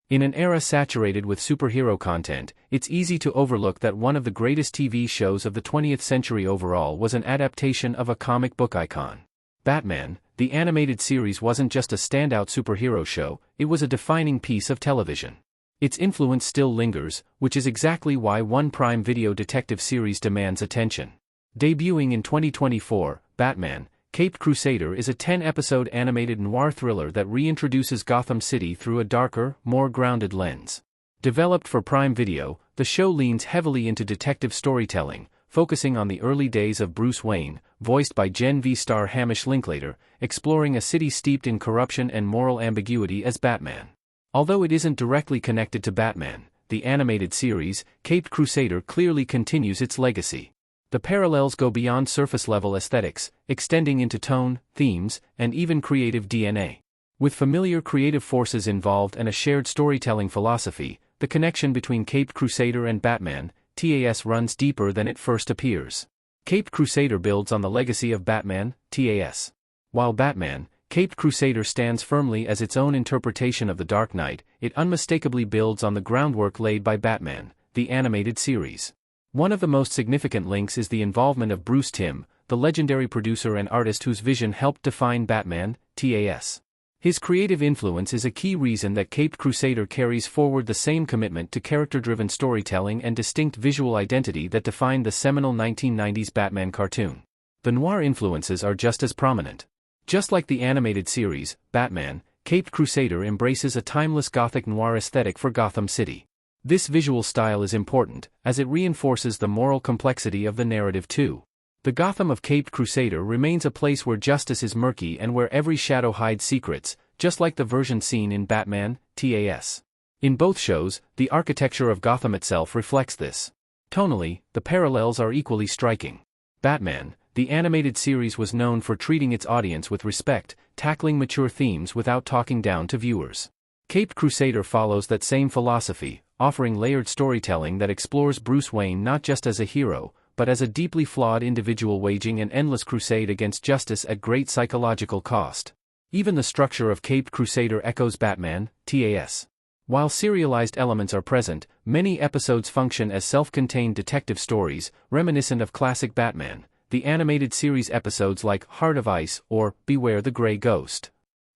In an era saturated with superhero content, it's easy to overlook that one of the greatest TV shows of the 20th century overall was an adaptation of a comic book icon. Batman, the animated series wasn't just a standout superhero show, it was a defining piece of television. Its influence still lingers, which is exactly why one Prime Video detective series demands attention. Debuting in 2024, Batman, Caped Crusader is a 10-episode animated noir thriller that reintroduces Gotham City through a darker, more grounded lens. Developed for Prime Video, the show leans heavily into detective storytelling, focusing on the early days of Bruce Wayne, voiced by Gen V star Hamish Linklater, exploring a city steeped in corruption and moral ambiguity as Batman. Although it isn't directly connected to Batman, the animated series, Caped Crusader clearly continues its legacy. The parallels go beyond surface-level aesthetics, extending into tone, themes, and even creative DNA. With familiar creative forces involved and a shared storytelling philosophy, the connection between Caped Crusader and Batman, TAS runs deeper than it first appears. Caped Crusader builds on the legacy of Batman, TAS. While Batman, Caped Crusader stands firmly as its own interpretation of the Dark Knight, it unmistakably builds on the groundwork laid by Batman, the animated series. One of the most significant links is the involvement of Bruce Timm, the legendary producer and artist whose vision helped define Batman, TAS. His creative influence is a key reason that Caped Crusader carries forward the same commitment to character-driven storytelling and distinct visual identity that defined the seminal 1990s Batman cartoon. The noir influences are just as prominent. Just like the animated series, Batman, Caped Crusader embraces a timeless Gothic noir aesthetic for Gotham City. This visual style is important, as it reinforces the moral complexity of the narrative too. The Gotham of Caped Crusader remains a place where justice is murky and where every shadow hides secrets, just like the version seen in Batman, TAS. In both shows, the architecture of Gotham itself reflects this. Tonally, the parallels are equally striking. Batman, the animated series was known for treating its audience with respect, tackling mature themes without talking down to viewers. Caped Crusader follows that same philosophy, offering layered storytelling that explores Bruce Wayne not just as a hero, but as a deeply flawed individual waging an endless crusade against justice at great psychological cost. Even the structure of Caped Crusader echoes Batman, TAS. While serialized elements are present, many episodes function as self-contained detective stories, reminiscent of classic Batman, the animated series episodes like Heart of Ice or Beware the Grey Ghost.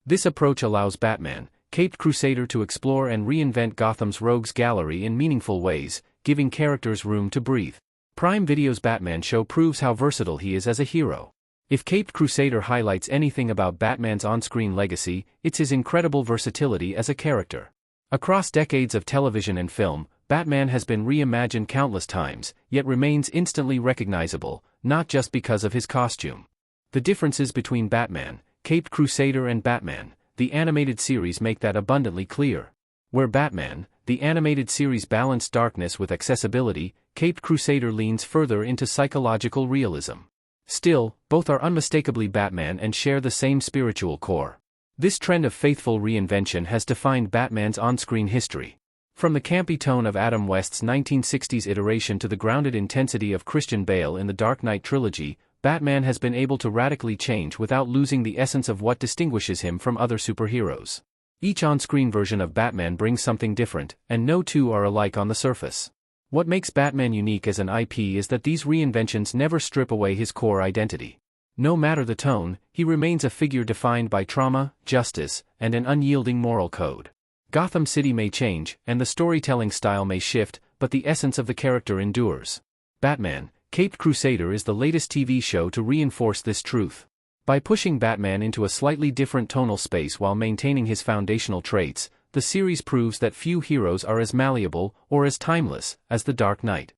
This approach allows Batman, Caped Crusader to explore and reinvent Gotham's rogues gallery in meaningful ways, giving characters room to breathe. Prime Video's Batman show proves how versatile he is as a hero. If Caped Crusader highlights anything about Batman's on-screen legacy, it's his incredible versatility as a character. Across decades of television and film, Batman has been reimagined countless times, yet remains instantly recognizable, not just because of his costume. The differences between Batman, Caped Crusader and Batman, the animated series make that abundantly clear. Where Batman, the animated series balanced darkness with accessibility, Caped Crusader leans further into psychological realism. Still, both are unmistakably Batman and share the same spiritual core. This trend of faithful reinvention has defined Batman's on-screen history. From the campy tone of Adam West's 1960s iteration to the grounded intensity of Christian Bale in the Dark Knight trilogy, Batman has been able to radically change without losing the essence of what distinguishes him from other superheroes. Each on-screen version of Batman brings something different, and no two are alike on the surface. What makes Batman unique as an IP is that these reinventions never strip away his core identity. No matter the tone, he remains a figure defined by trauma, justice, and an unyielding moral code. Gotham City may change, and the storytelling style may shift, but the essence of the character endures. Batman, Caped Crusader is the latest TV show to reinforce this truth. By pushing Batman into a slightly different tonal space while maintaining his foundational traits, the series proves that few heroes are as malleable or as timeless as the Dark Knight.